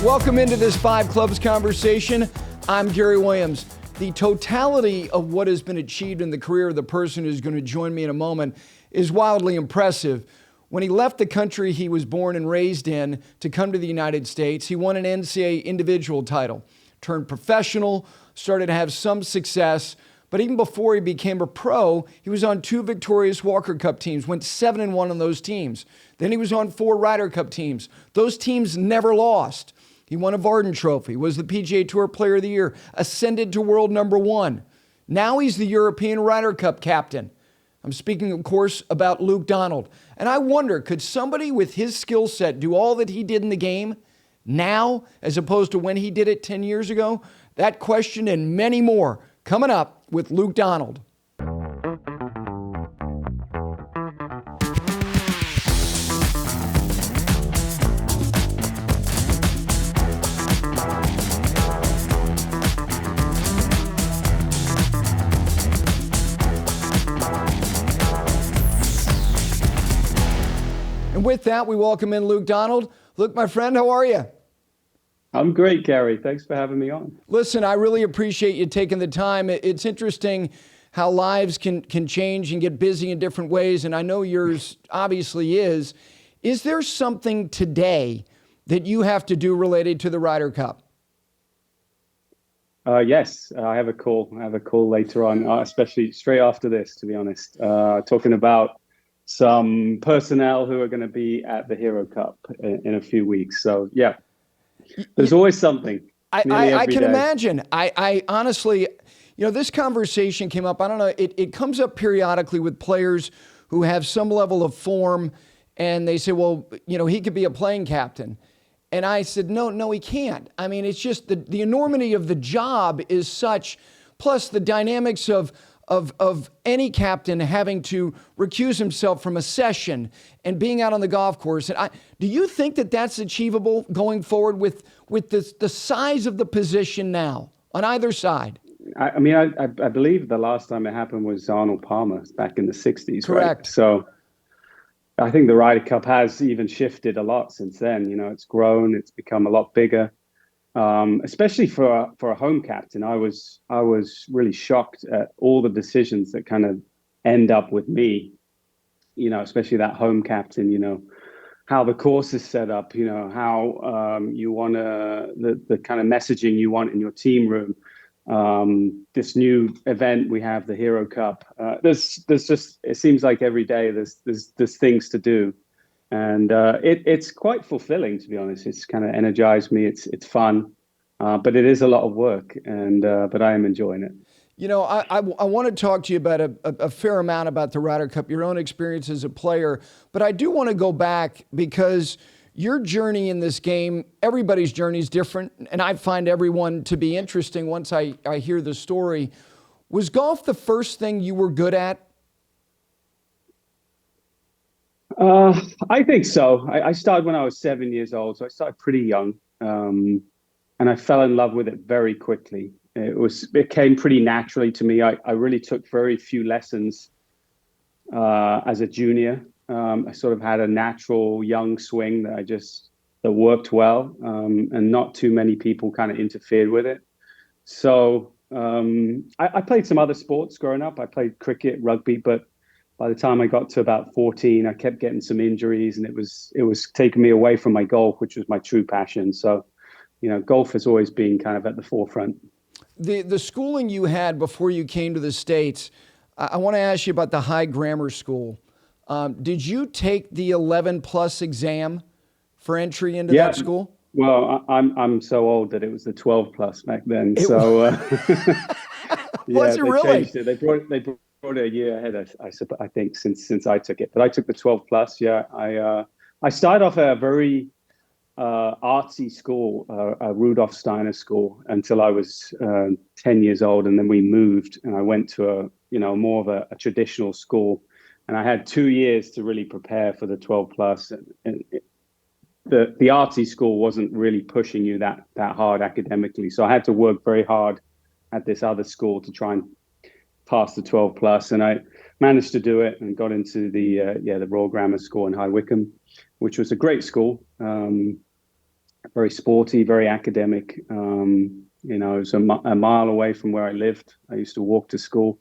Welcome into this Five Clubs conversation. I'm Gary Williams. The totality of what has been achieved in the career of the person who's going to join me in a moment is wildly impressive. When he left the country he was born and raised in to come to the United States, he won an NCAA individual title, turned professional, started to have some success. But even before he became a pro, he was on 2 victorious Walker Cup teams, went 7-1 on those teams. Then he was on 4 Ryder Cup teams. Those teams never lost. He won a Varden Trophy, was the PGA Tour Player of the Year, ascended to world number 1. Now he's the European Ryder Cup captain. I'm speaking, of course, about Luke Donald. And I wonder, could somebody with his skill set do all that he did in the game now as opposed to when he did it 10 years ago? That question and many more coming up with Luke Donald. And with that, we welcome in Luke Donald. Luke, my friend, how are you? I'm great, Gary. Thanks for having me on. Listen, I really appreciate you taking the time. It's interesting how lives can change and get busy in different ways, and I know yours obviously is. Is there something today that you have to do related to the Ryder Cup? Yes, I have a call. I have a call later on, especially straight after this, to be honest, talking about some personnel who are going to be at the Hero Cup in a few weeks. So, yeah, there's always something. I can imagine. I honestly, this conversation came up. I don't know. It comes up periodically with players who have some level of form, and they say, well, he could be a playing captain. And I said, no, he can't. I mean, it's just the enormity of the job is such, plus the dynamics of any captain having to recuse himself from a session and being out on the golf course. And do you think that that's achievable going forward with the size of the position now on either side? I believe the last time it happened was Arnold Palmer back in the 60s. Correct. Right? So I think the Ryder Cup has even shifted a lot since then. It's grown, it's become a lot bigger. Especially for a home captain, I was really shocked at all the decisions that kind of end up with me. Especially that home captain. How the course is set up. How you want the kind of messaging you want in your team room. This new event we have, the Hero Cup. There's just, it seems like every day there's things to do. And it's quite fulfilling, to be honest. It's kind of energized me. It's fun, but it is a lot of work. But I am enjoying it. I want to talk to you about a fair amount about the Ryder Cup, your own experience as a player. But I do want to go back because your journey in this game, everybody's journey is different, and I find everyone to be interesting once I hear the story. Was golf the first thing you were good at? I think so. I started when I was 7 years old, so I started pretty young, and I fell in love with it very quickly. It came pretty naturally to me. I really took very few lessons as a junior. I sort of had a natural young swing that worked well, and not too many people kind of interfered with it. So I played some other sports growing up. I played cricket, rugby, but by the time I got to about 14, I kept getting some injuries, and it was taking me away from my golf, which was my true passion. So, golf has always been kind of at the forefront. The schooling you had before you came to the States, I want to ask you about the High Grammar School. Did you take the 11+ exam for entry into that school? Well, I'm so old that it was the 12+ back then. Was it really? Changed it. They brought it a year ahead, I think, since I took it. But I took the 12+. Yeah, I started off at a very artsy school, a Rudolf Steiner school, until I was 10 years old, and then we moved, and I went to more of a traditional school, and I had 2 years to really prepare for the 12+. And the artsy school wasn't really pushing you that hard academically, so I had to work very hard at this other school to try and pass the 12+, and I managed to do it and got into the Royal Grammar School in High Wycombe, which was a great school. very sporty, very academic. It was a mile away from where I lived. I used to walk to school,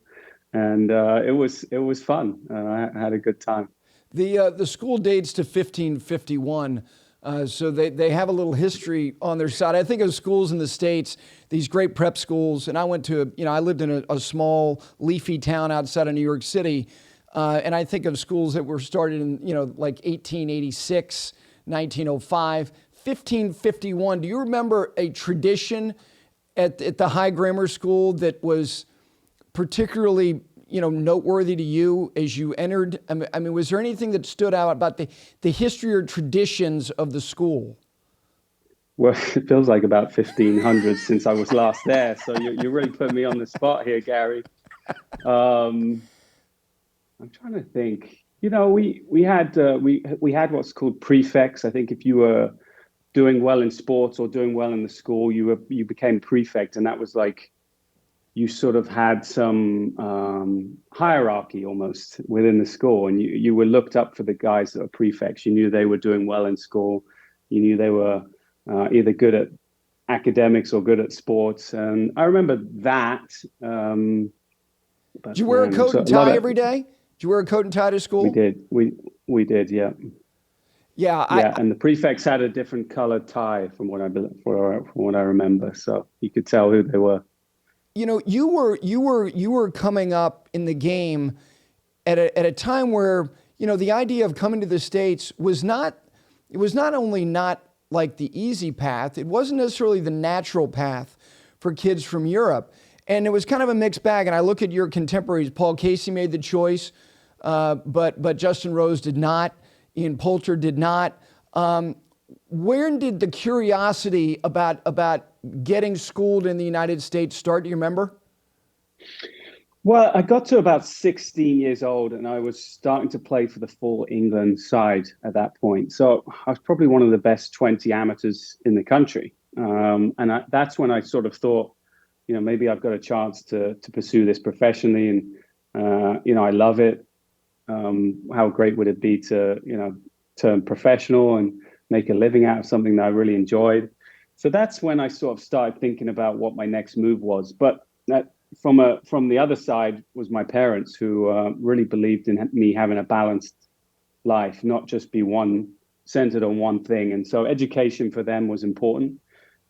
and it was fun. I had a good time. The school dates to 1551, so they have a little history on their side. I think of schools in the States, these great prep schools, and I went to, I lived in a small leafy town outside of New York City, and I think of schools that were started in, like 1886, 1905, 1551. Do you remember a tradition at the High Grammar School that was particularly noteworthy to you as you entered? I mean, was there anything that stood out about the history or traditions of the school? Well, it feels like about 1500 since I was last there. So you really put me on the spot here, Gary. Um, I'm trying to think. We had what's called prefects. I think if you were doing well in sports or doing well in the school, you became prefect, and that was like you sort of had some hierarchy almost within the school, and you were looked up for the guys that were prefects. You knew they were doing well in school. You knew they were either good at academics or good at sports. And I remember that. Did But you wear a man, coat so and a lot tie of every day? Did you wear a coat and tie to we school? did we did, yeah. Yeah, Yeah, and the prefects had a different colored tie from what I remember, so you could tell who they were. you were coming up in the game at a time where the idea of coming to the States was not only not like the easy path, it wasn't necessarily the natural path for kids from Europe. And it was kind of a mixed bag. And I look at your contemporaries. Paul Casey made the choice, but Justin Rose did not. Ian Poulter did not. Where did the curiosity about getting schooled in the United States start? Do you remember? Well, I got to about 16 years old and I was starting to play for the full England side at that point. So I was probably one of the best 20 amateurs in the country. That's when I sort of thought, maybe I've got a chance to pursue this professionally. And, I love it. How great would it be to, turn professional and make a living out of something that I really enjoyed? So that's when I sort of started thinking about what my next move was. But that, from the other side was my parents who really believed in me having a balanced life, not just be one centered on one thing. And so education for them was important.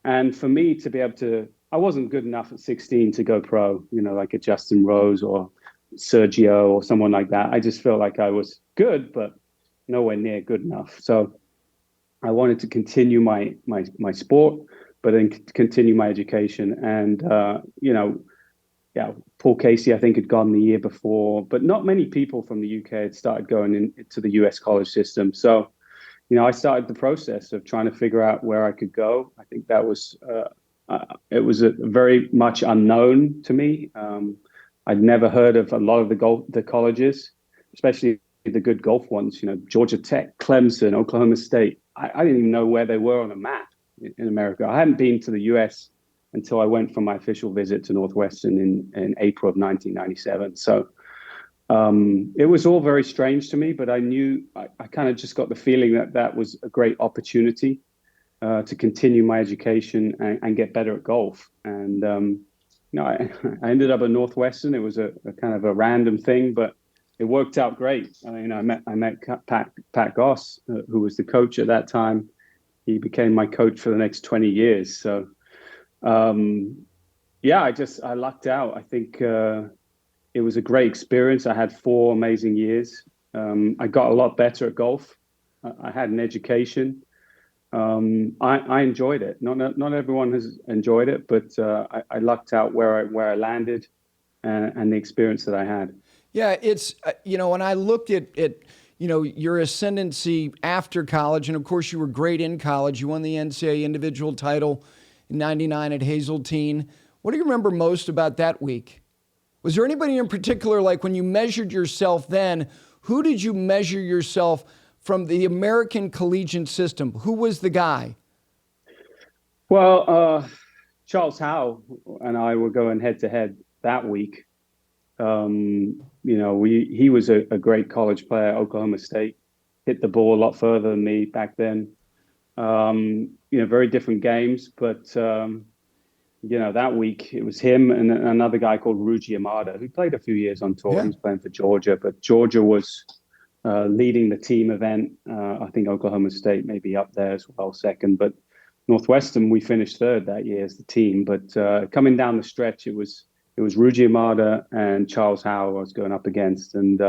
And for me to be able to, I wasn't good enough at 16 to go pro, like a Justin Rose or Sergio or someone like that. I just felt like I was good, but nowhere near good enough. So I wanted to continue my sport, but then continue my education. And yeah, Paul Casey, I think, had gone the year before, but not many people from the UK had started going into the US college system. So, I started the process of trying to figure out where I could go. I think that was it was a very much unknown to me. I'd never heard of a lot of the colleges, especially the good golf ones. Georgia Tech, Clemson, Oklahoma State. I didn't even know where they were on a map in America. I hadn't been to the US until I went for my official visit to Northwestern in April of 1997. So it was all very strange to me, but I knew I kind of just got the feeling that was a great opportunity to continue my education and get better at golf. And I ended up at Northwestern. It was a kind of a random thing, but it worked out great. I met Pat Goss, who was the coach at that time. He became my coach for the next 20 years. So yeah, I lucked out. I think it was a great experience. I had 4 amazing years. I got a lot better at golf. I had an education. I enjoyed it. Not everyone has enjoyed it, but I lucked out where I landed and the experience that I had. Yeah, it's when I looked at your ascendancy after college, and of course you were great in college. You won the NCAA individual title in '99 at Hazeltine. What do you remember most about that week? Was there anybody in particular, like when you measured yourself then, who did you measure yourself from the American collegiate system? Who was the guy? Well, Charles Howe and I were going head to head that week. He was a great college player at Oklahoma State, hit the ball a lot further than me back then. Very different games, but that week it was him and another guy called Ruji Yamada, who played a few years on tour. Yeah. He was playing for Georgia, but Georgia was leading the team event. I think Oklahoma State may be up there as well, second. But Northwestern, we finished third that year as the team. But coming down the stretch, it was Ruji Yamada and Charles Howell I was going up against, and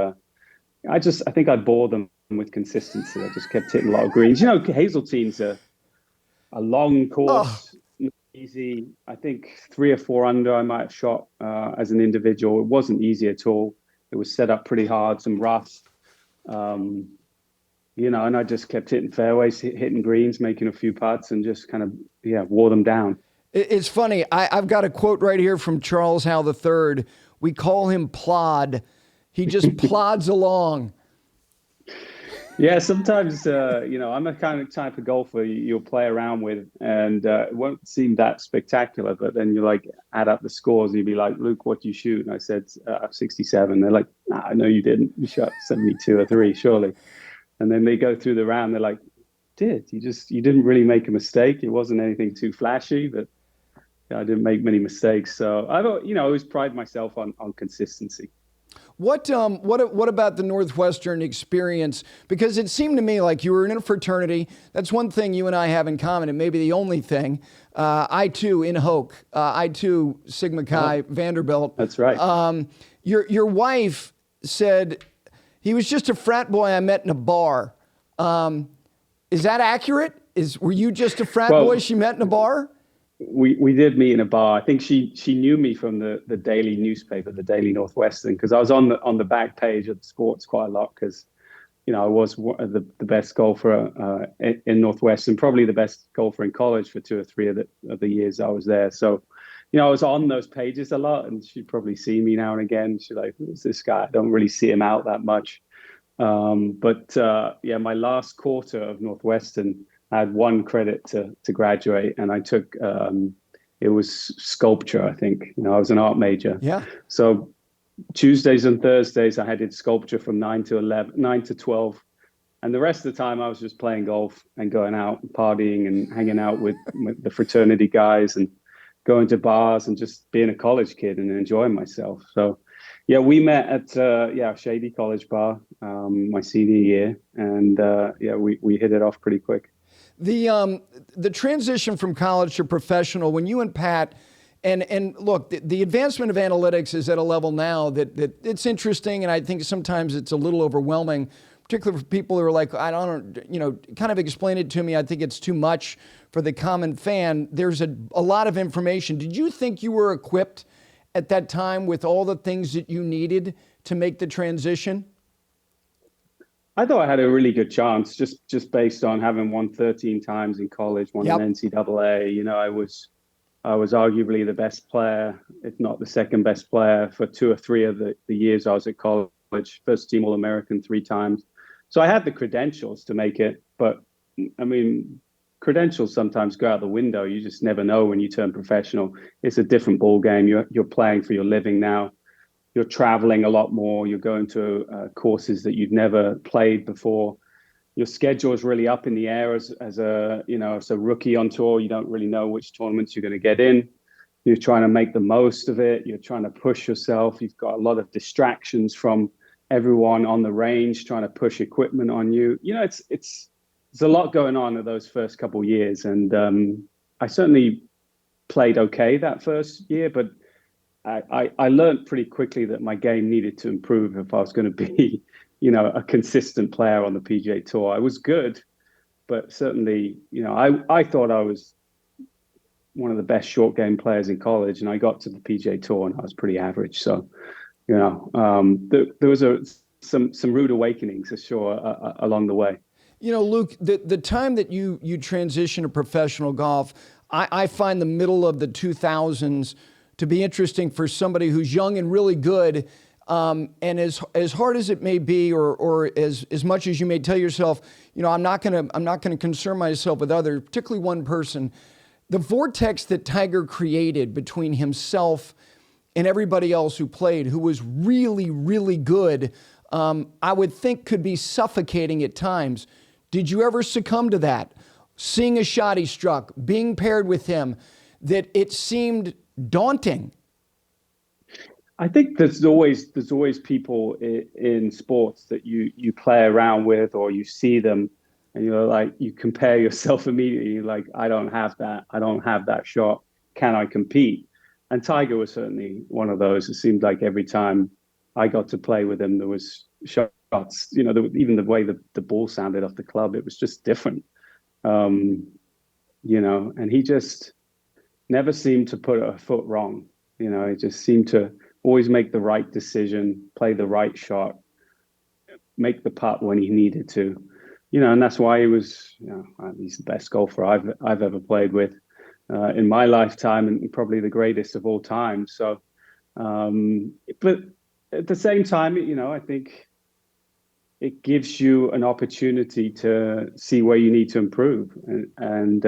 I think I bore them with consistency. I just kept hitting a lot of greens. Hazeltine's a long Oh, course. Easy. I think 3 or 4 under I might have shot as an individual. It wasn't easy at all. It was set up pretty hard, some rough, and I just kept hitting fairways, hitting greens, making a few putts, and just kind of wore them down. it's funny. I've got a quote right here from Charles Howell III. We call him Plod. He just plods along. Yeah, sometimes I'm a kind of type of golfer you'll play around with, and it won't seem that spectacular. But then you add up the scores, and you'd be like, "Luke, what do you shoot?" And I said 67. They're like, "Nah, no, you didn't. You shot 72 or 3, surely." And then they go through the round. They're like, you didn't really make a mistake. It wasn't anything too flashy, but I didn't make many mistakes. So I always pride myself on consistency. What about the Northwestern experience? Because it seemed to me like you were in a fraternity. That's one thing you and I have in common. It may be the only thing. I too in Hoke. I too Sigma Chi Vanderbilt. That's right. Your wife said he was just a frat boy I met in a bar. Is that accurate? Were you just a frat boy she met in a bar? We did meet in a bar. I think she knew me from the daily newspaper, the Daily Northwestern, because I was on the back page of the sports quite a lot because, I was the best golfer in Northwestern, probably the best golfer in college for 2 or 3 of the years I was there. So, I was on those pages a lot, and she'd probably see me now and again. She's like, "Who's this guy?" I don't really see him out that much. My last quarter of Northwestern, I had 1 credit to graduate, and I took it was sculpture. I think I was an art major. Yeah. So Tuesdays and Thursdays I did sculpture from 9 to 12, and the rest of the time I was just playing golf and going out and partying and hanging out with the fraternity guys and going to bars and just being a college kid and enjoying myself. So yeah, we met at a shady college bar my senior year, and we hit it off pretty quick. The transition from college to professional, when you and Pat, and look, the advancement of analytics is at a level now that it's interesting, and I think sometimes it's a little overwhelming, particularly for people who are like, I don't, kind of explain it to me. I think it's too much for the common fan. There's a lot of information. Did you think you were equipped at that time with all the things that you needed to make the transition? I thought I had a really good chance just based on having won 13 times in college, won an NCAA. I was arguably the best player, if not the second best player, for 2 or 3 of the years I was at college. First team All-American 3 times. So I had the credentials to make it, but I mean, credentials sometimes go out the window. You just never know when you turn professional. It's a different ball game. You're playing for your living now. You're traveling a lot more. You're going to courses that you've never played before. Your schedule is really up in the air as a rookie on tour. You don't really know which tournaments you're going to get in. You're trying to make the most of it. You're trying to push yourself. You've got a lot of distractions from everyone on the range trying to push equipment on you. It's a lot going on in those first couple of years, and I certainly played okay that first year, but I learned pretty quickly that my game needed to improve if I was going to be, a consistent player on the PGA Tour. I was good, but certainly, I thought I was one of the best short game players in college, and I got to the PGA Tour and I was pretty average. So, there was some rude awakenings for sure along the way. Luke, the time that you transition to professional golf, I find the middle of the 2000s to be interesting for somebody who's young and really good. And as hard as it may be, or as much as you may tell yourself, I'm not gonna concern myself with others, particularly one person. The vortex that Tiger created between himself and everybody else who played, who was really, really good, I would think could be suffocating at times. Did you ever succumb to that? seeing a shot he struck, being paired with him, that it seemed daunting? I think there's always people in sports that you play around with, or you see them, and you're like, you compare yourself immediately. You're like, I don't have that. I don't have that shot. Can I compete? And Tiger was certainly one of those. It seemed like every time I got to play with him, there was shots. Even the way the ball sounded off the club, it was just different. Um, and he just never seemed to put a foot wrong. He just seemed to always make the right decision, play the right shot, make the putt when he needed to. And that's why he was, he's the best golfer I've ever played with in my lifetime, and probably the greatest of all time. So, but at the same time, I think it gives you an opportunity to see where you need to improve, and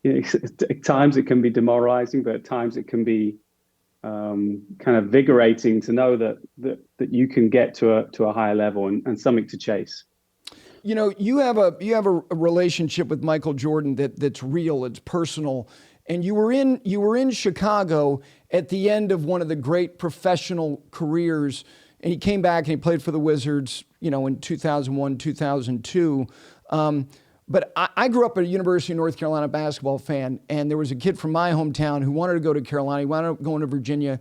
at times it can be demoralizing, but at times it can be kind of invigorating to know that you can get to a higher level and something to chase. You have a relationship with Michael Jordan that's real, it's personal, and you were in Chicago at the end of one of the great professional careers, and he came back and he played for the Wizards, in 2001, 2002. But I grew up a University of North Carolina basketball fan, and there was a kid from my hometown who wanted to go to Carolina. He wound up going to Virginia,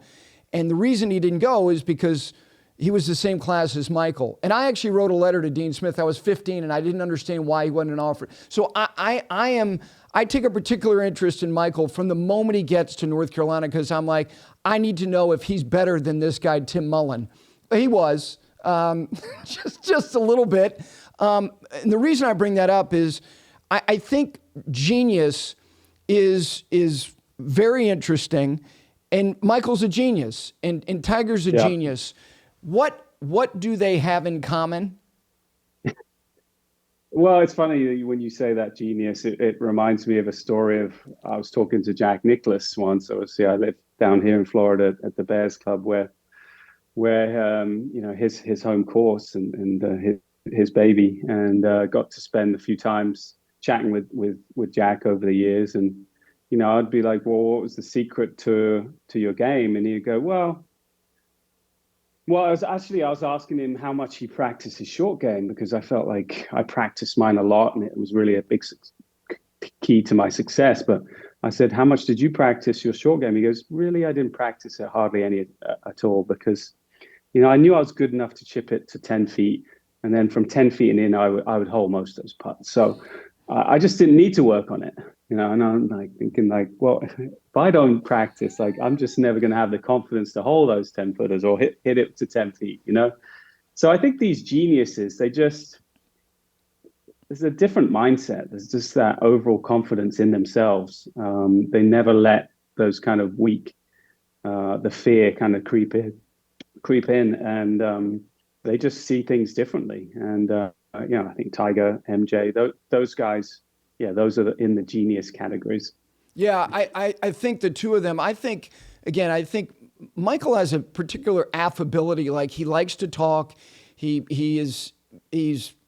and the reason he didn't go is because he was the same class as Michael. And I actually wrote a letter to Dean Smith. I was 15, and I didn't understand why he wasn't offered. So I take a particular interest in Michael from the moment he gets to North Carolina, because I'm like, I need to know if he's better than this guy, Tim Mullen. He was, just a little bit. And the reason I bring that up is I think genius is very interesting, and Michael's a genius, and Tiger's a genius. What do they have in common? Well, it's funny when you say that genius. It reminds me of a story of, I was talking to Jack Nicklaus once. Obviously, I live down here in Florida at the Bears Club, where his home course and his baby, and got to spend a few times chatting with Jack over the years. And I'd be like, well, what was the secret to your game? And he'd go, well, I was asking him how much he practiced his short game, because I felt like I practiced mine a lot, and it was really a big key to my success. But I said, how much did you practice your short game? He goes, really, I didn't practice it hardly any at all, because I knew I was good enough to chip it to 10 feet. And then from 10 feet and in, I would hold most of those putts. So I just didn't need to work on it, and I'm like thinking like, well, if I don't practice, like, I'm just never going to have the confidence to hold those 10 footers or hit it to 10 feet, So I think these geniuses, there's a different mindset. There's just that overall confidence in themselves. They never let those kind of the fear kind of creep in, and they just see things differently. And I think Tiger, MJ, those guys, those are in the genius categories. Yeah, I think the two of them. I think Michael has a particular affability. Like, he likes to talk. He's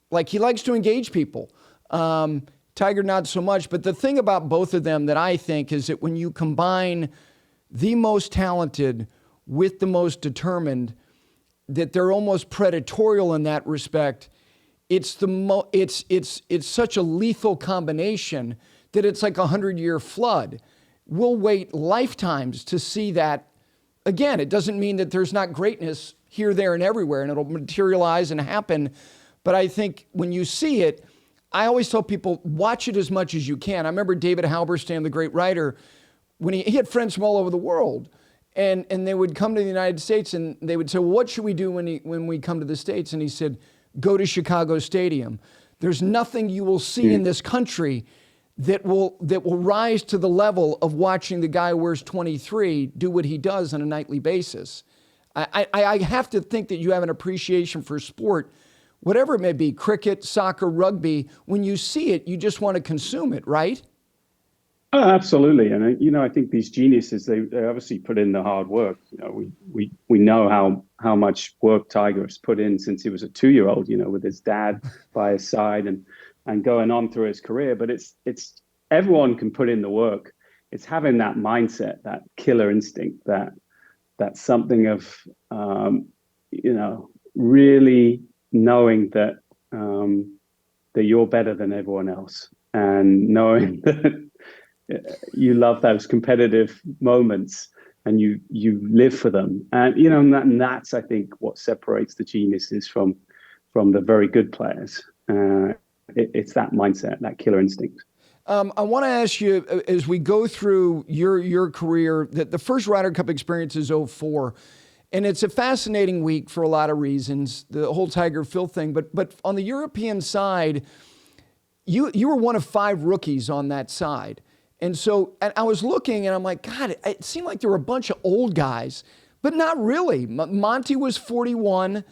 like, he likes to engage people. Tiger, not so much. But the thing about both of them that I think is that when you combine the most talented with the most determined, that they're almost predatorial in that respect. It's such a lethal combination that it's like 100-year flood. We'll wait lifetimes to see that. Again, it doesn't mean that there's not greatness here, there, and everywhere, and it'll materialize and happen. But I think when you see it, I always tell people, watch it as much as you can. I remember David Halberstam, the great writer, when he had friends from all over the world. And they would come to the United States, and they would say, well, what should we do when we come to the States? And he said, go to Chicago Stadium. There's nothing you will see in this country that will rise to the level of watching the guy who wears 23 do what he does on a nightly basis. I have to think that you have an appreciation for sport, whatever it may be, cricket, soccer, rugby. When you see it, you just want to consume it, right? Oh, absolutely. And, I think these geniuses, they obviously put in the hard work. We know how much work Tiger has put in since he was a 2-year-old, with his dad by his side. And and going on through his career. But it's everyone can put in the work. It's having that mindset, that killer instinct, that's something of really knowing that you're better than everyone else, and knowing that you love those competitive moments and you live for them. And and that's, I think, what separates the geniuses from the very good players. It's that mindset, that killer instinct. I want to ask you, as we go through your career, that the first Ryder Cup experience is '04, and it's a fascinating week for a lot of reasons, the whole Tiger Phil thing. But on the European side, you were one of 5 rookies on that side. And so and I was looking and I'm like, God, it seemed like there were a bunch of old guys, but not really. Monty was 41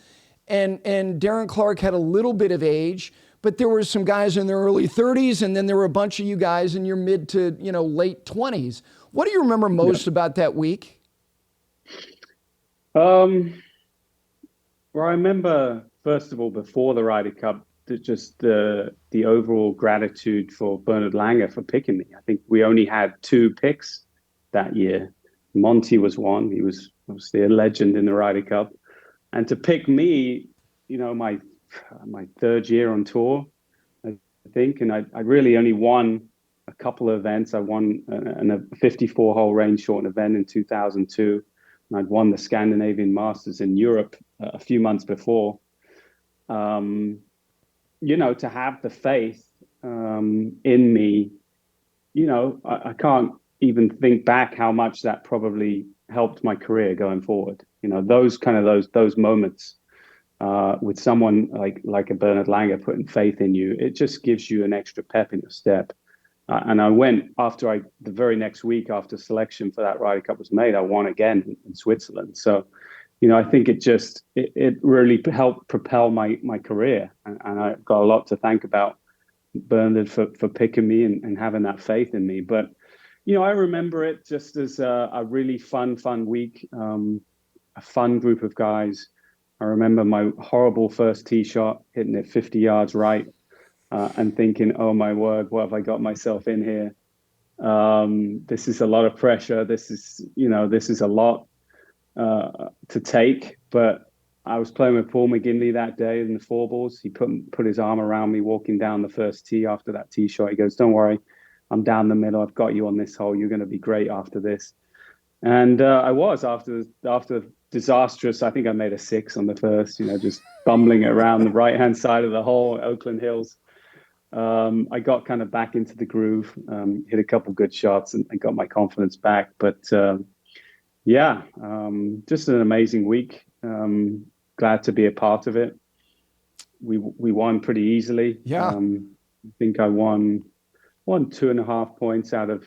and Darren Clark had a little bit of age, but there were some guys in their early 30s, and then there were a bunch of you guys in your mid to late 20s. What do you remember most about that week? Well, I remember, first of all, before the Ryder Cup, just the overall gratitude for Bernard Langer for picking me. I think we only had 2 picks that year. Monty was one. He was obviously a legend in the Ryder Cup. And to pick me, my 3rd year on tour, I think, and I really only won a couple of events. I won a 54-hole range shortened event in 2002, and I'd won the Scandinavian Masters in Europe a few months before. To have the faith in me, I can't even think back how much that probably helped my career going forward. Those moments with someone like a Bernard Langer putting faith in you, it just gives you an extra pep in your step. And I went the very next week after selection for that Ryder Cup was made, I won again in Switzerland. So, I think it really helped propel my career. And I've got a lot to thank about Bernard for picking me and having that faith in me. But, I remember it just as a really fun week, a fun group of guys. I remember my horrible first tee shot, hitting it 50 yards right, and thinking, oh my word, what have I got myself in here? This is a lot of pressure. This is a lot to take. But I was playing with Paul McGinley that day in the 4 balls. He put his arm around me walking down the first tee after that tee shot. He goes, don't worry, I'm down the middle. I've got you on this hole. You're going to be great after this. And I was after disastrous. I think I made a 6 on the first, just bumbling around the right-hand side of the hole, Oakland Hills. I got kind of back into the groove, hit a couple good shots and got my confidence back. But just an amazing week. Glad to be a part of it. We won pretty easily. Yeah. I think I won 2.5 points out of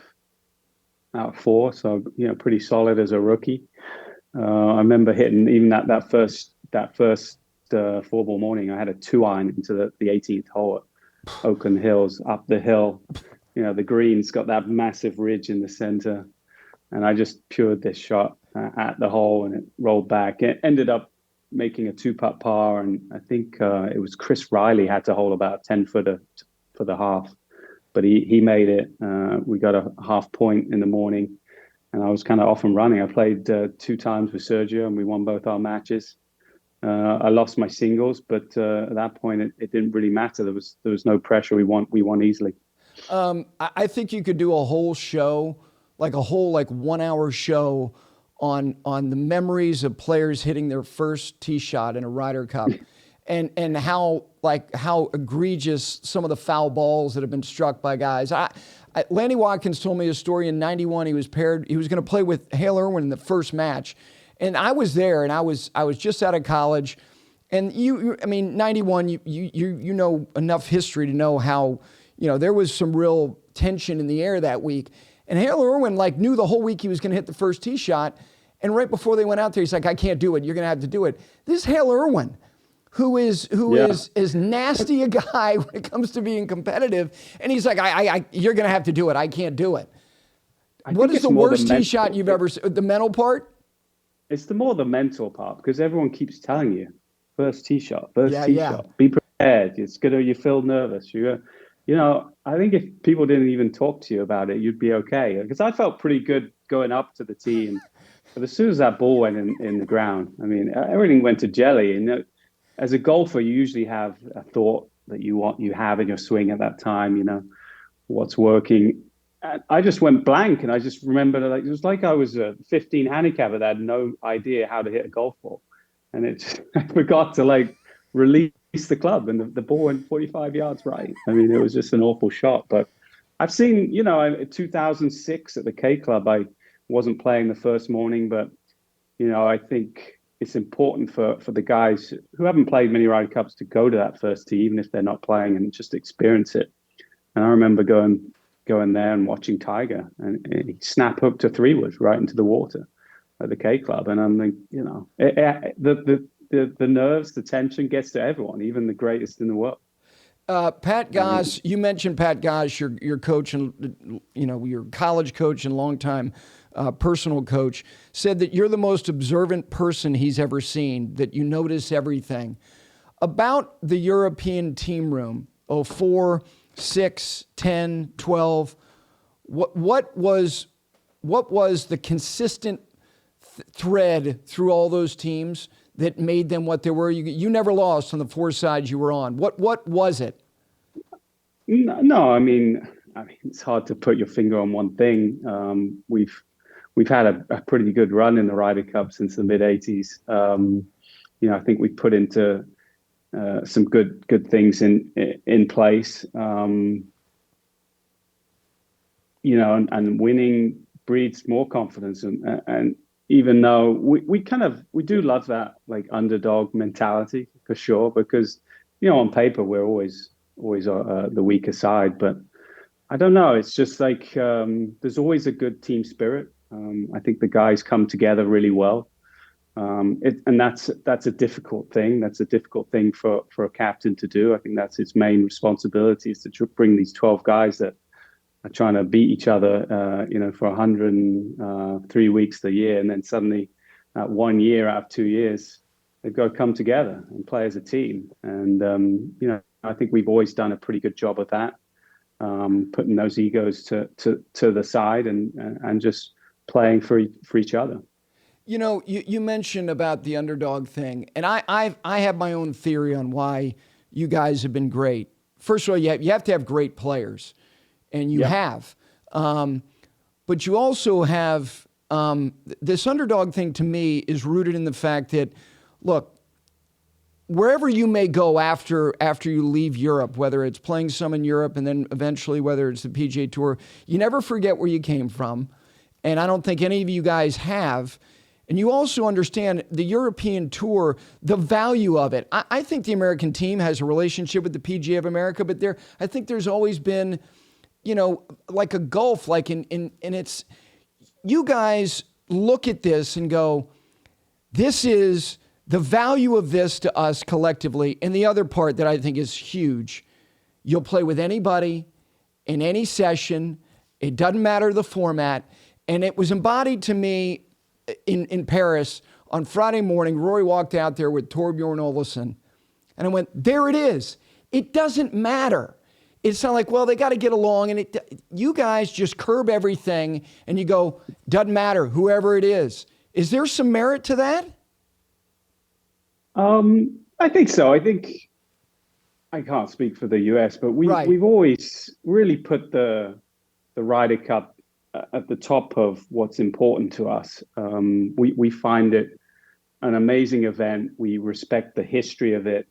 4. So, pretty solid as a rookie. I remember hitting even that first 4-ball morning, I had a 2-iron into the 18th hole at Oakland Hills up the hill. The green's got that massive ridge in the center. And I just pured this shot at the hole and it rolled back. It ended up making a 2-putt par. And I think it was Chris Riley had to hold about a 10-footer for the half. But he made it. We got a half point in the morning. And I was kind of off and running. I played 2 times with Sergio and we won both our matches. I lost my singles, but at that point it didn't really matter. There was no pressure. We won easily. I think you could do a whole show, like a whole 1-hour show on the memories of players hitting their first tee shot in a Ryder Cup, and how egregious some of the foul balls that have been struck by guys. Lanny Watkins told me a story in '91. He was going to play with Hale Irwin in the first match. And I was there, and I was just out of college. And I mean, '91, you know enough history to know how, there was some real tension in the air that week. And Hale Irwin knew the whole week he was going to hit the first tee shot. And right before they went out there, he's like, I can't do it. You're going to have to do it. This Hale Irwin, who is as nasty a guy when it comes to being competitive. And he's like, you're going to have to do it. I can't do it. What is the worst tee shot you've ever seen? The mental part? It's the mental part, because everyone keeps telling you first tee shot, first tee shot. Be prepared. You feel nervous. I think if people didn't even talk to you about it, you'd be okay. Because I felt pretty good going up to the tee, but as soon as that ball went in the ground, I mean, everything went to jelly. And as a golfer, you usually have a thought that you have in your swing at that time. What's working. And I just went blank, and I just remember like it was like I was a 15 handicapper that had no idea how to hit a golf ball, and I forgot to like release the club, and the ball went 45 yards right. I mean, it was just an awful shot. But I've seen, in 2006 at the K Club, I wasn't playing the first morning, but I think it's important for the guys who haven't played many Ryder Cups to go to that first tee, even if they're not playing, and just experience it. And I remember going there and watching Tiger, and he snap hooked a three-wood right into the water at the K Club, and I'm like, the nerves, the tension gets to everyone, even the greatest in the world. Pat Goss, you mentioned Pat Goss, your coach, and your college coach and longtime personal coach, said that you're the most observant person he's ever seen, that you notice everything. About the European team room, 04, 6, 10, 12, what was the consistent thread through all those teams that made them what they were? You never lost on the four sides you were on. What was it? No, I mean, it's hard to put your finger on one thing. We've had a pretty good run in the Ryder Cup since the mid '80s. I think we put into some good things in place. And winning breeds more confidence, and even though we do love that like underdog mentality for sure, because on paper we're always the weaker side, but I don't know, it's just like there's always a good team spirit. I think the guys come together really well, and that's a difficult thing. That's a difficult thing for a captain to do. I think that's his main responsibility, is to bring these 12 guys that are trying to beat each other, for 103 weeks a year, and then suddenly, 1 year out of 2 years, they've got to come together and play as a team. And I think we've always done a pretty good job of that, putting those egos to the side and just playing for each other. You mentioned about the underdog thing, and I have my own theory on why you guys have been great. First of all, you have to have great players. And you have. But you also have this underdog thing, to me, is rooted in the fact that, look, wherever you may go after you leave Europe, whether it's playing some in Europe and then eventually whether it's the PGA Tour, you never forget where you came from. And I don't think any of you guys have. And you also understand the European Tour, the value of it. I think the American team has a relationship with the PGA of America, but I think there's always been, like a gulf, and it's, you guys look at this and go, this is the value of this to us collectively. And the other part that I think is huge, you'll play with anybody in any session. It doesn't matter the format. And it was embodied to me in Paris on Friday morning. Rory walked out there with Torbjorn Olesen, and I went, there it is. It doesn't matter. It's not like, well, they got to get along, and you guys just curb everything, and you go, doesn't matter, whoever it is. Is there some merit to that? I think so. I think I can't speak for the US, but we've always really put the Ryder Cup at the top of what's important to us. We find it an amazing event. We respect the history of it.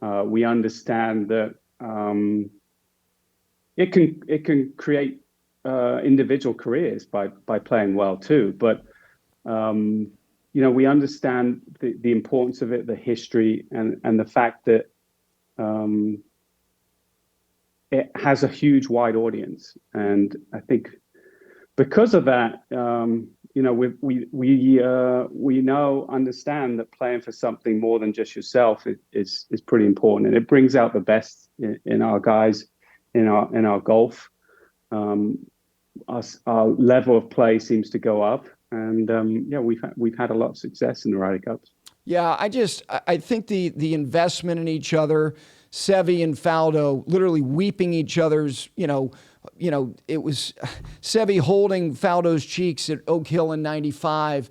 We understand that it can create individual careers by playing well too. But we understand the importance of it, the history, and the fact that it has a huge wide audience. And I think because of that, we now understand that playing for something more than just yourself is pretty important, and it brings out the best in our guys, in our golf. Our level of play seems to go up, and we've had a lot of success in the Ryder Cups. Yeah, I think the investment in each other Seve and Faldo literally weeping each other's, it was Seve holding Faldo's cheeks at Oak Hill in 95.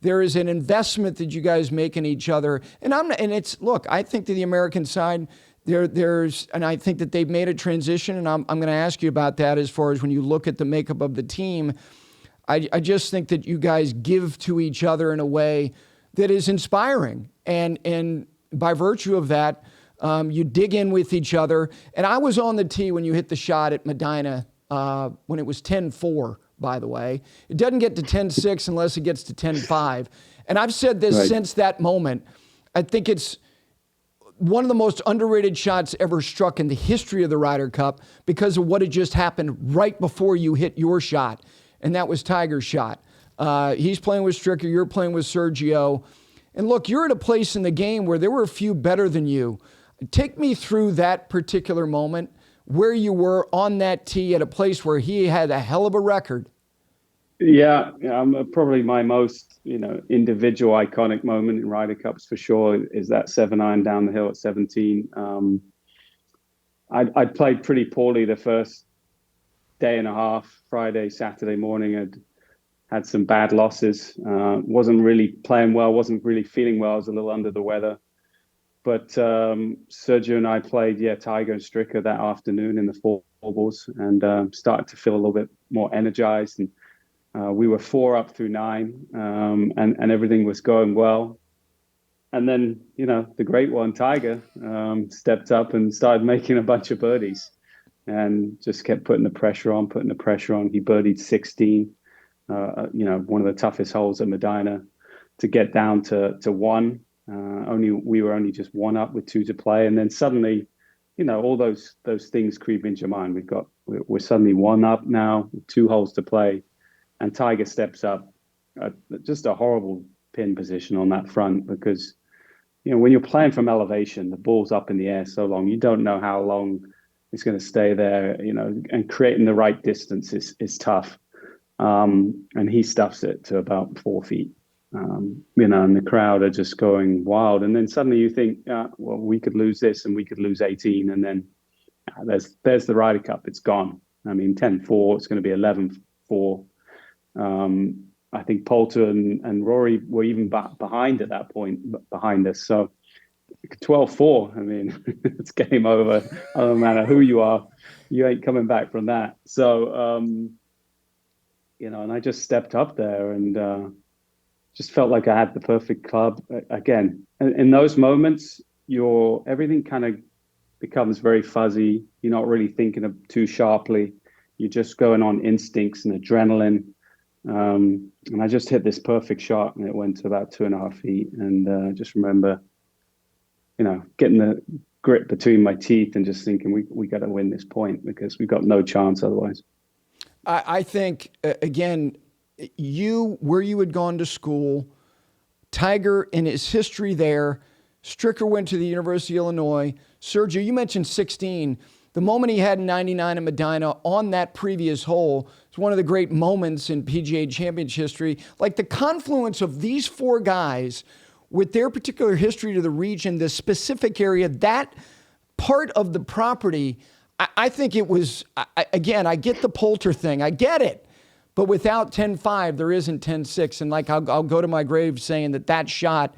There is an investment that you guys make in each other. Look, I think to the American side, and I think that they've made a transition, and I'm going to ask you about that as far as when you look at the makeup of the team. I just think that you guys give to each other in a way that is inspiring. And by virtue of that, you dig in with each other. And I was on the tee when you hit the shot at Medina when it was 10-4, by the way. It doesn't get to 10-6 unless it gets to 10-5. And I've said this since that moment. I think it's one of the most underrated shots ever struck in the history of the Ryder Cup because of what had just happened right before you hit your shot. And that was Tiger's shot. He's playing with Stricker. You're playing with Sergio. And look, you're at a place in the game where there were a few better than you. Take me through that particular moment where you were on that tee at a place where he had a hell of a record. Yeah, probably my most, individual iconic moment in Ryder Cups for sure is that 7-iron down the hill at 17. I'd played pretty poorly the first day and a half. Friday, Saturday morning, I'd had some bad losses. Wasn't really playing well, wasn't really feeling well. I was a little under the weather. But Sergio and I played, Tiger and Stricker that afternoon in the four balls and started to feel a little bit more energized. And we were 4 up through 9 and everything was going well. And then, the great one, Tiger, stepped up and started making a bunch of birdies and just kept putting the pressure on. He birdied 16, one of the toughest holes at Medina to get down to 1. We were only just 1 up with 2 to play, and then suddenly, all those things creep into your mind. We're suddenly 1 up now, with 2 holes to play, and Tiger steps up, just a horrible pin position on that front because, when you're playing from elevation, the ball's up in the air so long, you don't know how long it's going to stay there, and creating the right distance is tough. And he stuffs it to about 4 feet. And the crowd are just going wild. And then suddenly you think, well, we could lose this and we could lose 18. And then there's the Ryder Cup. It's gone. 10-4, it's going to be 11-4. I think Poulter and Rory were even behind at that point, behind us. So 12-4, it's game over. No matter who you are, you ain't coming back from that. So, and I just stepped up there and just felt like I had the perfect club again. In those moments, everything kind of becomes very fuzzy. You're not really thinking of too sharply. You're just going on instincts and adrenaline. And I just hit this perfect shot, and it went to about 2.5 feet. And I just remember, getting the grip between my teeth and just thinking, we got to win this point because we've got no chance otherwise. I think, again, where you had gone to school, Tiger in his history there, Stricker went to the University of Illinois. Sergio, you mentioned 16. The moment he had 99 at Medina on that previous hole, it's one of the great moments in PGA Championship history. Like the confluence of these 4 guys with their particular history to the region, the specific area, that part of the property, I think it was, again, I get the Poulter thing. I get it. But without 10-5, there isn't 10-6. And I'll go to my grave saying that shot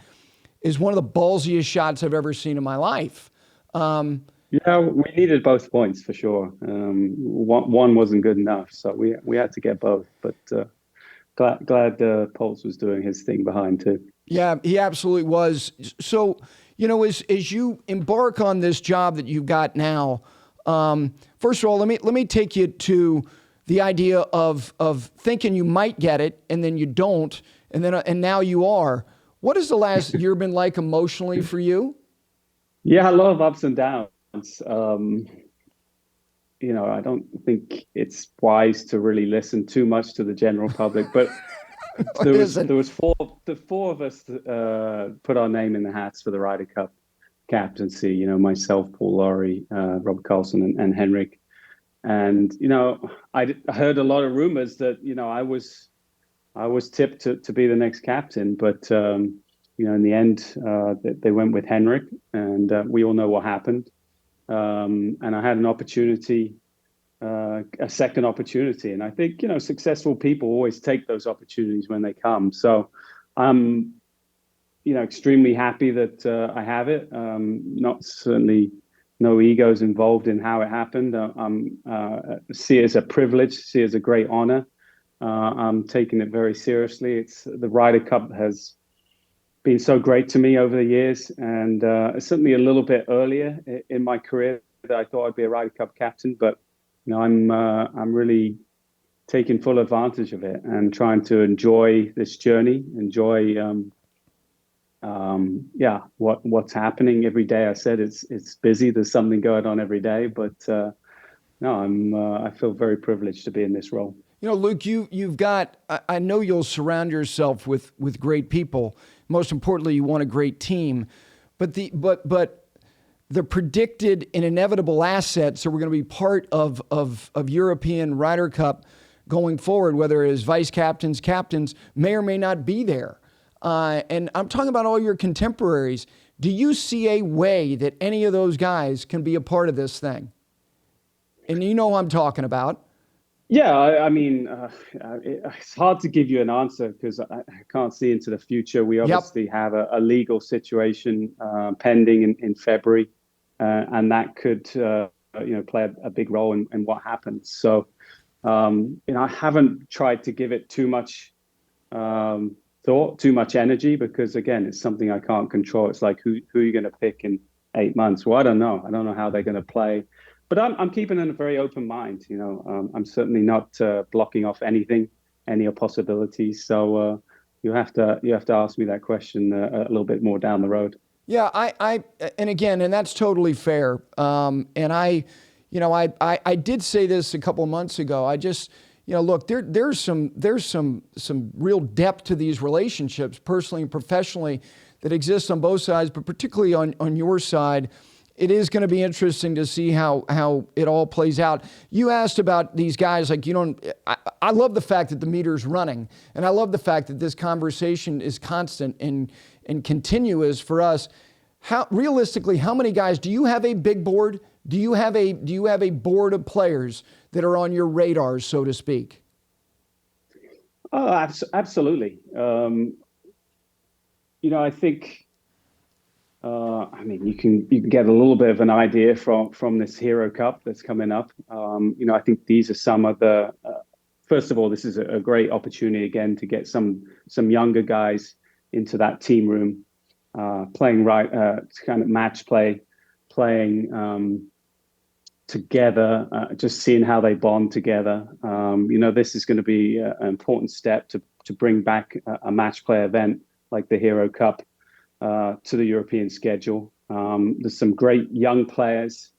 is one of the ballsiest shots I've ever seen in my life. We needed both points for sure. One wasn't good enough, so we had to get both. But glad Pulse was doing his thing behind too. Yeah, he absolutely was. So, as you embark on this job that you've got now, first of all, let me take you to the idea of thinking you might get it and then you don't, and now you are. What has the last year been like emotionally for you? Yeah, a lot of ups and downs. I don't think it's wise to really listen too much to the general public, but there was the four of us put our name in the hats for the Ryder Cup captaincy. Myself, Paul Lawrie, Rob Carlson, and Henrik. And I heard a lot of rumors that I was tipped to be the next captain, but in the end they went with Henrik, and we all know what happened. and I had an opportunity, a second opportunity. And I think, successful people always take those opportunities when they come. So I'm, extremely happy that I have it. Not certainly no egos involved in how it happened. See it as a privilege, see it as a great honor. I'm taking it very seriously. It's the Ryder Cup has been so great to me over the years, and certainly a little bit earlier in my career that I thought I'd be a Ryder Cup captain. But I'm really taking full advantage of it and trying to enjoy this journey, enjoy what's happening every day. I said it's busy. There's something going on every day, but no, I feel very privileged to be in this role. Luke, you've got. I know you'll surround yourself with great people. Most importantly, you want a great team, but the predicted and inevitable assets that were going to be part of European Ryder Cup going forward, whether it is vice captains, captains, may or may not be there. And I'm talking about all your contemporaries. Do you see a way that any of those guys can be a part of this thing? And you know who I'm talking about. Yeah, I mean, it's hard to give you an answer because I can't see into the future. We obviously have a legal situation pending in February, and that could, play a big role in what happens. So, I haven't tried to give it too much thought, too much energy, because again, it's something I can't control. It's like who are you going to pick in 8 months? Well, I don't know. I don't know how they're going to play. But I'm keeping a very open mind. I'm certainly not blocking off any possibilities. So you have to ask me that question a little bit more down the road. Yeah, and that's totally fair. And I did say this a couple of months ago. I just, look, there's some real depth to these relationships, personally and professionally, that exists on both sides, but particularly on your side. It is going to be interesting to see how it all plays out. You asked about these guys, like I love the fact that the meter's running, and I love the fact that this conversation is constant and continuous for us. Realistically, how many guys do you have? A big board? Do you have a board of players that are on your radar, so to speak? Oh, absolutely. I think. You can get a little bit of an idea from this Hero Cup that's coming up. I think these are some of the. First of all, this is a great opportunity again to get some younger guys into that team room, playing kind of match play, playing together, just seeing how they bond together. This is going to be an important step to bring back a match play event like the Hero Cup to the European schedule. There's some great young players.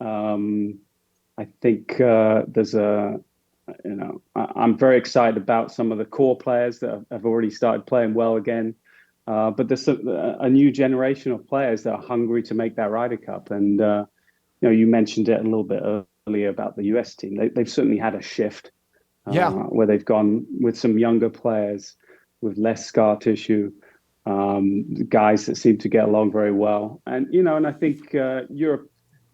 I think I'm very excited about some of the core players that have already started playing well again. But there's a new generation of players that are hungry to make that Ryder Cup. And, you mentioned it a little bit earlier about the US team. They've certainly had a shift where they've gone with some younger players with less scar tissue. Guys that seem to get along very well, and I think Europe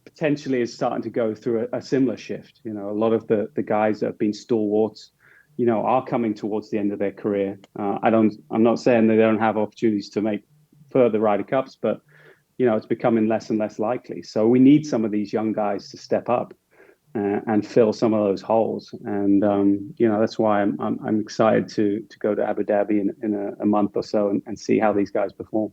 potentially is starting to go through a similar shift. A lot of the guys that have been stalwarts, are coming towards the end of their career. I'm not saying they don't have opportunities to make further Ryder Cups, but it's becoming less and less likely. So we need some of these young guys to step up and fill some of those holes. And that's why I'm excited to go to Abu Dhabi in a month or so and see how these guys perform.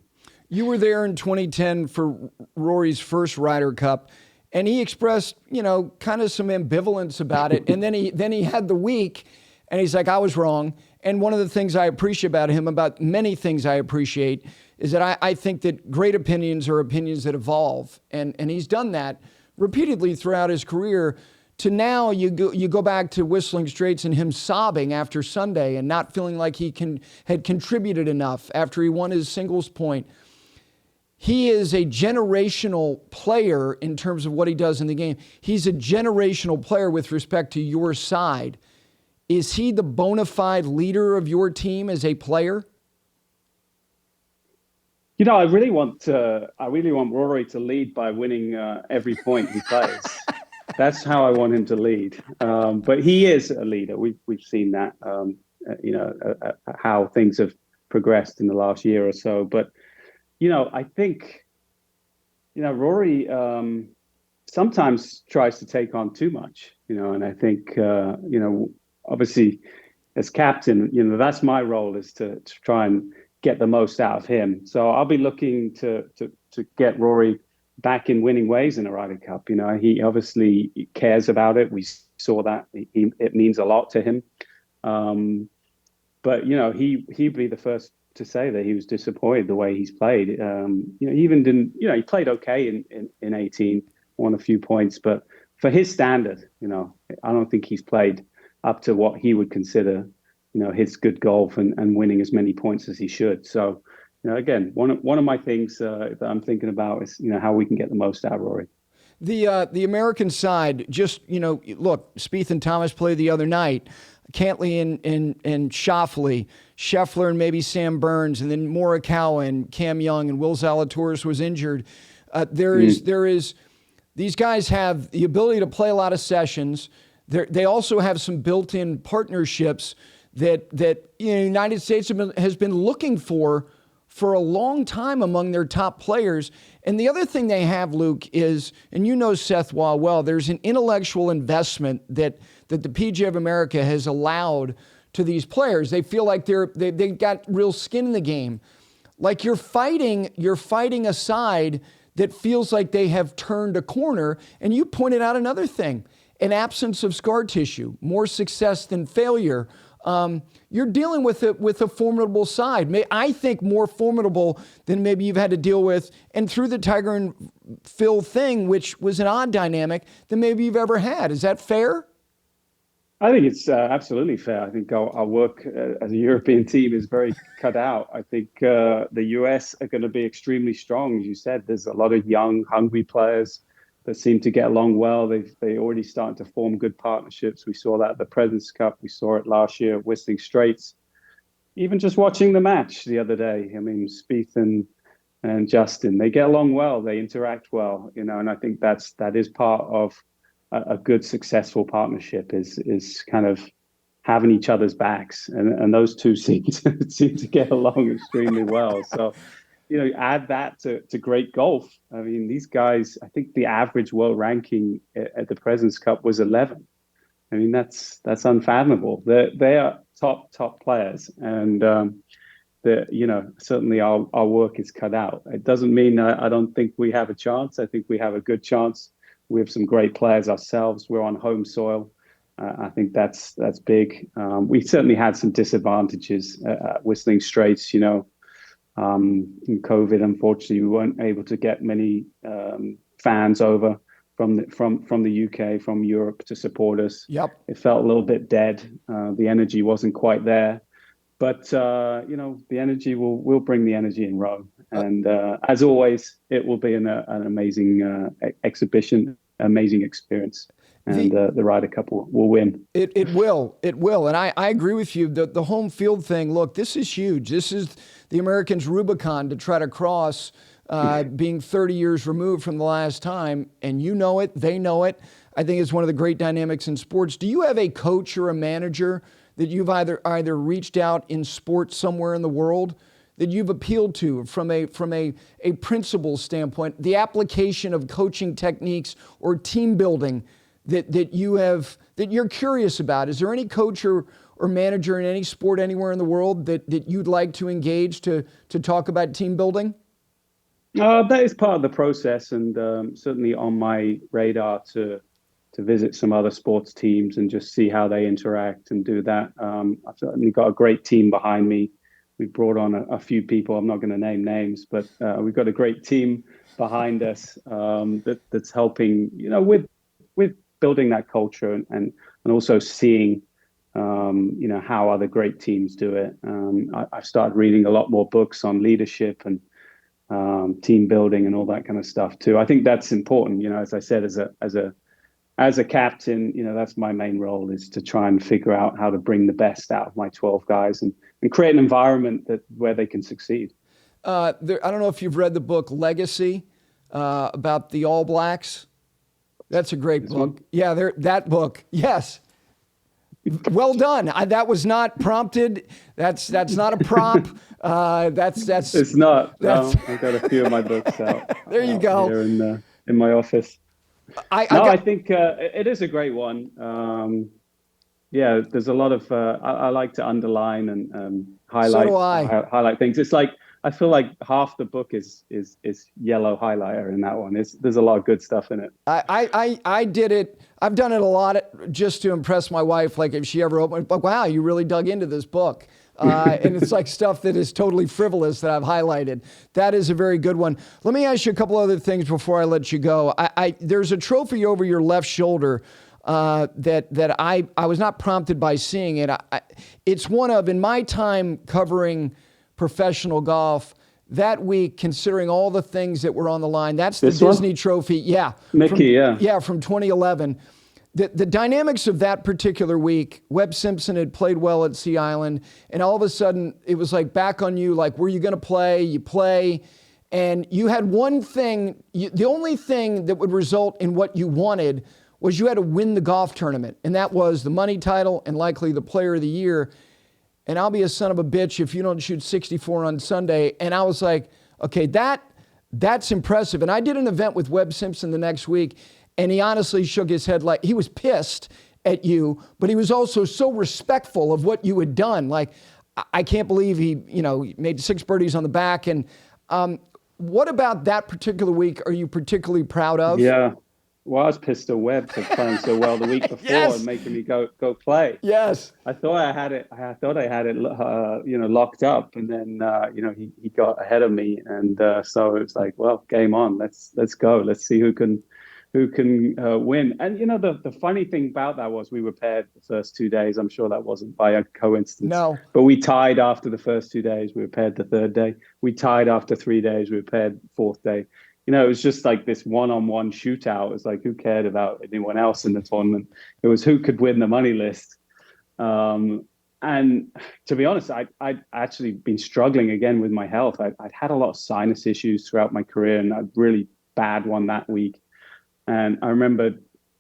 You were there in 2010 for Rory's first Ryder Cup, and he expressed, kind of some ambivalence about it. And then he had the week, and he's like, I was wrong. And one of the things I appreciate about him, about many things I appreciate, is that I think that great opinions are opinions that evolve. And he's done that repeatedly throughout his career. To now, you go back to Whistling Straits and him sobbing after Sunday and not feeling like he had contributed enough after he won his singles point. He is a generational player in terms of what he does in the game. He's a generational player with respect to your side. Is he the bona fide leader of your team as a player? I really want Rory to lead by winning every point he plays. That's how I want him to lead. But he is a leader. We've seen that. How things have progressed in the last year or so. But I think Rory sometimes tries to take on too much. And I think obviously as captain, that's my role is to try and get the most out of him. So I'll be looking to get Rory back in winning ways in the Ryder Cup. He obviously cares about it. We saw that. It means a lot to him. But he'd be the first to say that he was disappointed the way he's played. He even didn't. He played okay in 18, won a few points, but for his standard, I don't think he's played up to what he would consider, his good golf and winning as many points as he should. So, again, one of my things that I'm thinking about is, how we can get the most out of Rory. The American side, just, look, Spieth and Thomas played the other night. Cantley and Schauffele, Scheffler and maybe Sam Burns, and then Morikawa and Cam Young, and Will Zalatoris was injured. There is these guys have the ability to play a lot of sessions. They also have some built-in partnerships that the United States has been looking for a long time among their top players. And the other thing they have, Luke, is, and Seth Waugh well, there's an intellectual investment that the PGA of America has allowed to these players. They feel like they got real skin in the game. Like you're fighting a side that feels like they have turned a corner. And you pointed out another thing, an absence of scar tissue, more success than failure. You're dealing with a formidable side. I think more formidable than maybe you've had to deal with, and through the Tiger and Phil thing, which was an odd dynamic, than maybe you've ever had. Is that fair? I think it's absolutely fair. I think our work as a European team is very cut out. I think the US are going to be extremely strong. As you said, there's a lot of young, hungry players that seem to get along well. They already started to form good partnerships. We saw that at the Presidents Cup. We saw it last year at Whistling Straits. Even just watching the match the other day, I mean, Spieth and Justin, they get along well. They interact well, and I think that is part of a good, successful partnership is kind of having each other's backs, and those two seem to get along extremely well. So, add that to great golf. I mean, these guys, I think the average world ranking at the Presidents Cup was 11. I mean, that's unfathomable. They are top players, and certainly our work is cut out. It doesn't mean I don't think we have a chance. I think we have a good chance. We have some great players ourselves. We're on home soil. I think that's big. We certainly had some disadvantages at Whistling Straits. In COVID, unfortunately, we weren't able to get many fans over from the UK, from Europe to support us. Yep. It felt a little bit dead. The energy wasn't quite there. But the energy will bring the energy in Rome, and as always, it will be an amazing exhibition, amazing experience, and the Ryder Cup will win. It will, and I agree with you. The home field thing. Look, this is huge. This is the Americans' Rubicon to try to cross, being 30 years removed from the last time, and they know it. I think it's one of the great dynamics in sports. Do you have a coach or a manager that you've either reached out in sports somewhere in the world that you've appealed to from a principle standpoint, the application of coaching techniques or team building that you're curious about? Is there any coach or manager in any sport anywhere in the world that you'd like to engage to talk about team building? That is part of the process, and certainly on my radar to visit some other sports teams and just see how they interact and do that. I've certainly got a great team behind me. We brought on a few people. I'm not going to name names, but we've got a great team behind us that's helping, with building that culture and also seeing, how other great teams do it. I've started reading a lot more books on leadership and team building and all that kind of stuff too. I think that's important. As I said, as a captain, that's my main role, is to try and figure out how to bring the best out of my 12 guys and create an environment where they can succeed. I don't know if you've read the book Legacy about the All Blacks. That's a great book. One? Yeah, that book. Yes. Well done. That was not prompted. That's not a prop. That's It's not. that's I've got a few of my books out, there you out go. here in my office. I No, I got think it is a great one. Yeah, there's a lot of I like to underline and so do I. highlight things. It's like I feel like half the book is yellow highlighter in that one. There's a lot of good stuff in it. I did it. I've done it a lot just to impress my wife. Like if she ever opened, like, wow, you really dug into this book. And it's like stuff that is totally frivolous that I've highlighted. That is a very good one. Let me ask you a couple other things before I let you go. There's a trophy over your left shoulder that I was not prompted by seeing it. It's one of, in my time covering professional golf, that week, considering all the things that were on the line, that's the This one? Disney trophy. Yeah. Mickey, yeah. Yeah, from 2011. The dynamics of that particular week, Webb Simpson had played well at Sea Island, and all of a sudden it was like back on you, like, were you going to play? You play, and you had one thing, the only thing that would result in what you wanted was you had to win the golf tournament, and that was the money title and likely the player of the year. And I'll be a son of a bitch if you don't shoot 64 on Sunday. And I was like, okay, that's impressive. And I did an event with Webb Simpson the next week, and he honestly shook his head like he was pissed at you, but he was also so respectful of what you had done. Like, I can't believe he made 6 birdies on the back. And what about that particular week are you particularly proud of? Yeah. Well, I was pissed at Webb for playing so well the week before Yes. and making me go play. Yes. I thought I had it. I thought I had it, locked up, and then he got ahead of me, and so it was like, well, game on. Let's go. Let's see who can win. And the funny thing about that was we were paired the first 2 days. I'm sure that wasn't by a coincidence. No. But we tied after the first 2 days. We were paired the third day. We tied after 3 days. We were paired fourth day. It was just like this one-on-one shootout. It was like, who cared about anyone else in the tournament? It was who could win the money list. And to be honest, I'd actually been struggling again with my health. I'd had a lot of sinus issues throughout my career, and a really bad one that week. And I remember,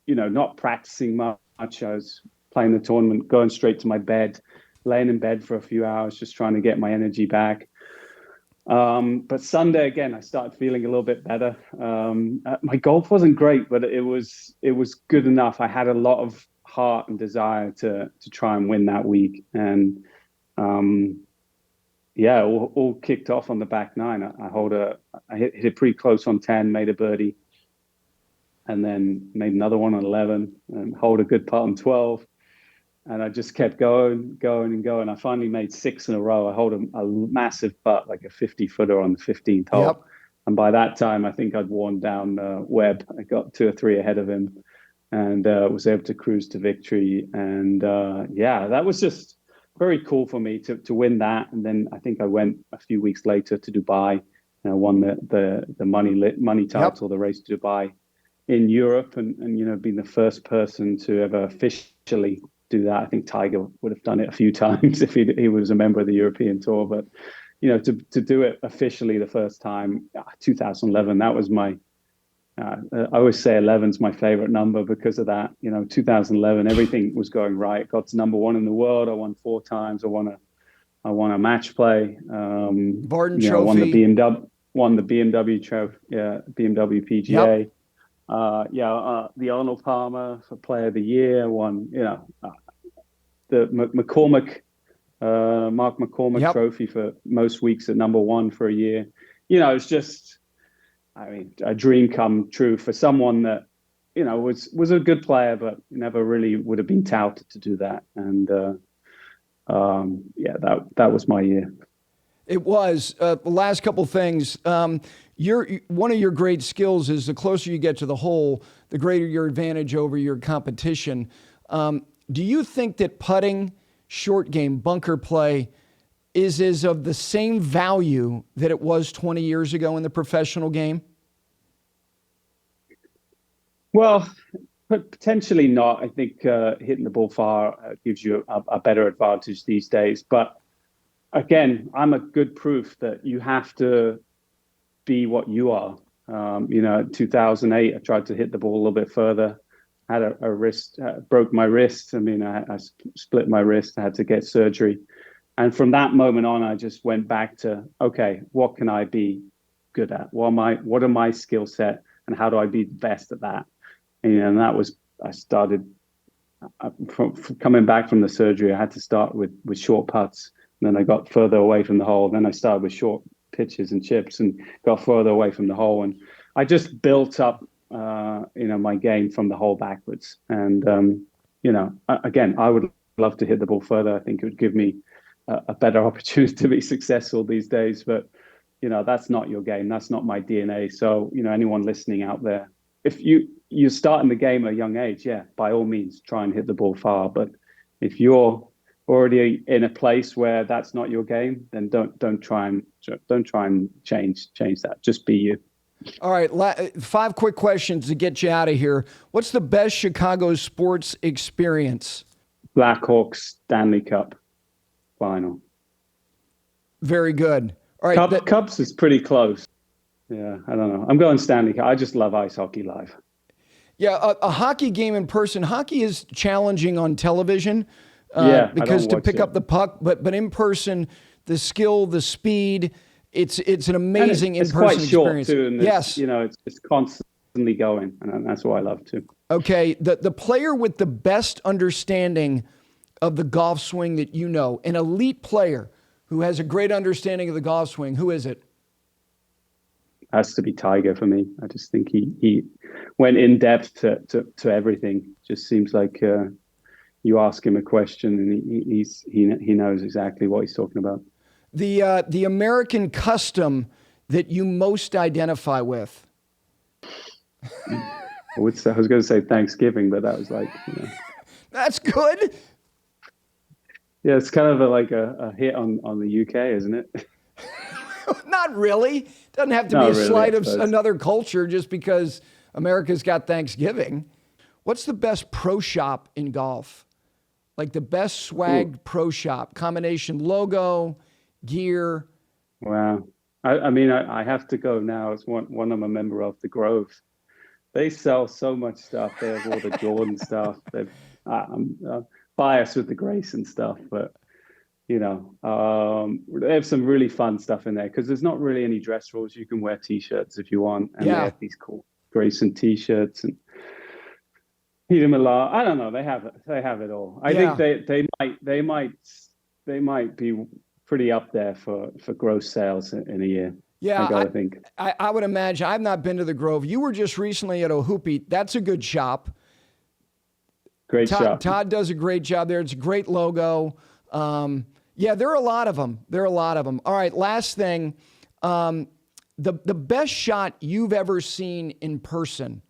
not practicing much. I was playing the tournament, going straight to my bed, laying in bed for a few hours, just trying to get my energy back. But Sunday again, I started feeling a little bit better. My golf wasn't great, but it was good enough. I had a lot of heart and desire to try and win that week. And all kicked off on the back nine. I hit it pretty close on 10, made a birdie, and then made another one on 11, and hold a good putt on 12. And I just kept going. I finally made 6 in a row. I hold a massive putt, like a 50-footer on the 15th hole. Yep. And by that time, I think I'd worn down Webb. I got 2 or 3 ahead of him, and was able to cruise to victory. And that was just very cool for me to win that. And then I think I went a few weeks later to Dubai, and I won the money title, the race to Dubai in Europe, and being the first person to ever officially do that. I think Tiger would have done it a few times if he was a member of the European Tour, but to do it officially the first time, 2011, that was my I always say 11's my favorite number because of that. 2011, everything was going right. Got to number 1 in the world. I won 4 times. I won a match play. Barton Trophy. Won the BMW trophy. Yeah, BMW PGA. Yep. The Arnold Palmer for Player of the Year. Won. The McCormick, Mark McCormick Yep. Trophy for most weeks at number 1 for a year. It's just, a dream come true for someone that, was a good player, but never really would have been touted to do that. And that was my year. It was. The last couple things. One of your great skills is the closer you get to the hole, the greater your advantage over your competition. Do you think that putting, short game, bunker play is of the same value that it was 20 years ago in the professional game? Well, potentially not. I think hitting the ball far gives you a better advantage these days. But again, I'm a good proof that you have to be what you are. 2008, I tried to hit the ball a little bit further, had a wrist, broke my wrist. I mean, I split my wrist, I had to get surgery. And from that moment on, I just went back to, okay, what can I be good at? What are my skill set, and how do I be best at that? And that was, I started from coming back from the surgery. I had to start with short putts, and then I got further away from the hole. Then I started with short pitches and chips, and got further away from the hole. And I just built up, my game from the hole backwards. And again, I would love to hit the ball further. I think it would give me a better opportunity to be successful these days. But that's not your game. That's not my DNA. So anyone listening out there, if you start in the game at a young age, yeah, by all means, try and hit the ball far. But if you're already in a place where that's not your game, then don't try and change that. Just be you. All right, 5 quick questions to get you out of here. What's the best Chicago sports experience? Blackhawks Stanley Cup final. Very good. All right, Cubs is pretty close. Yeah, I don't know. I'm going Stanley Cup. I just love ice hockey live. Yeah, a hockey game in person. Hockey is challenging on television because to pick up the puck, but in person, the skill, the speed, it's an amazing in-person experience. It's quite short too, and yes, it's constantly going, and that's what I love too. Okay, the player with the best understanding of the golf swing that you know, an elite player who has a great understanding of the golf swing, who is it? Has to be Tiger for me. I just think he went in depth to everything. Just seems like you ask him a question and he knows exactly what he's talking about. The American custom that you most identify with. I was going to say Thanksgiving, but that was like, That's good. Yeah, it's kind of like a hit on the UK, isn't it? Not really. Doesn't have to be a slight of another culture just because America's got Thanksgiving. What's the best pro shop in golf? Like the best swagged pro shop, combination logo, gear. Wow. I have to go now. It's one I'm a member of, the Grove. They sell so much stuff. They have all the Jordan stuff. I'm biased with the Grayson stuff, but they have some really fun stuff in there because there's not really any dress rules. You can wear T-shirts if you want, and they have these cool Grayson T-shirts and Peter Millar. I don't know. They have it all. I think they might be pretty up there for gross sales in a year. Yeah, I think. I would imagine. I've not been to the Grove. You were just recently at Ohoopee. That's a good shop. Great shop. Todd does a great job there. It's a great logo. There are a lot of them. All right, last thing. The best shot you've ever seen in person?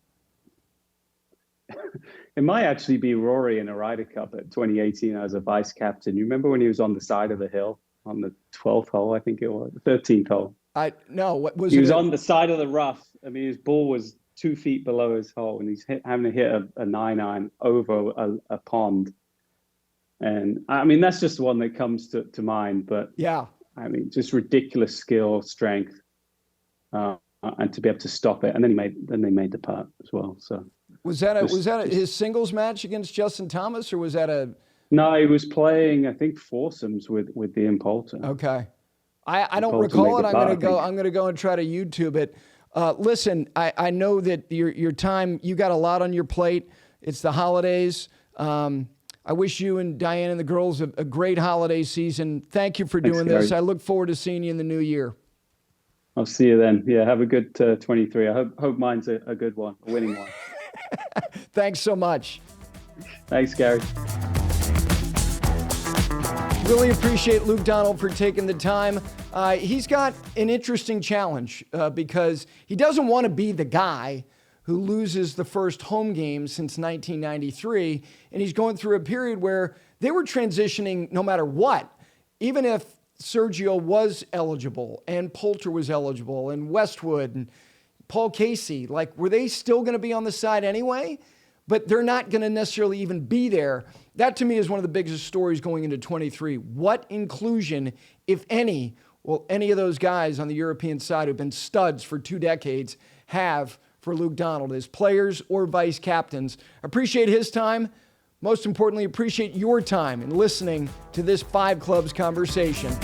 It might actually be Rory in a Ryder Cup at 2018 as a vice captain. You remember when he was on the side of the hill on the 12th hole, I think it was, the 13th hole? What was he it? He was on the side of the rough. I mean, his ball was 2 feet below his hole, and he's having to hit a 9-iron over a pond. And I mean, that's just the one that comes to mind. But yeah, I mean, just ridiculous skill, strength, and to be able to stop it. And then they made the putt as well. So was that his singles match against Justin Thomas, or was that a? No, he was playing, I think, foursomes with Ian Poulter. Okay, I don't recall it. I'm gonna go and try to YouTube it. Listen, I know that your time, you got a lot on your plate. It's the holidays. I wish you and Diane and the girls a great holiday season. Thank you for doing this. I look forward to seeing you in the new year. I'll see you then. Yeah, have a good 23. I hope mine's a good one, a winning one. Thanks so much. Thanks, Gary. Really appreciate Luke Donald for taking the time. He's got an interesting challenge because he doesn't want to be the guy who loses the first home game since 1993. And he's going through a period where they were transitioning no matter what. Even if Sergio was eligible and Poulter was eligible and Westwood and Paul Casey, were they still going to be on the side anyway? but they're not going to necessarily even be there. That to me is one of the biggest stories going into 23. What inclusion, if any, will any of those guys on the European side who've been studs for 2 decades have for Luke Donald as players or vice captains? Appreciate his time. Most importantly, appreciate your time in listening to this Five Clubs conversation.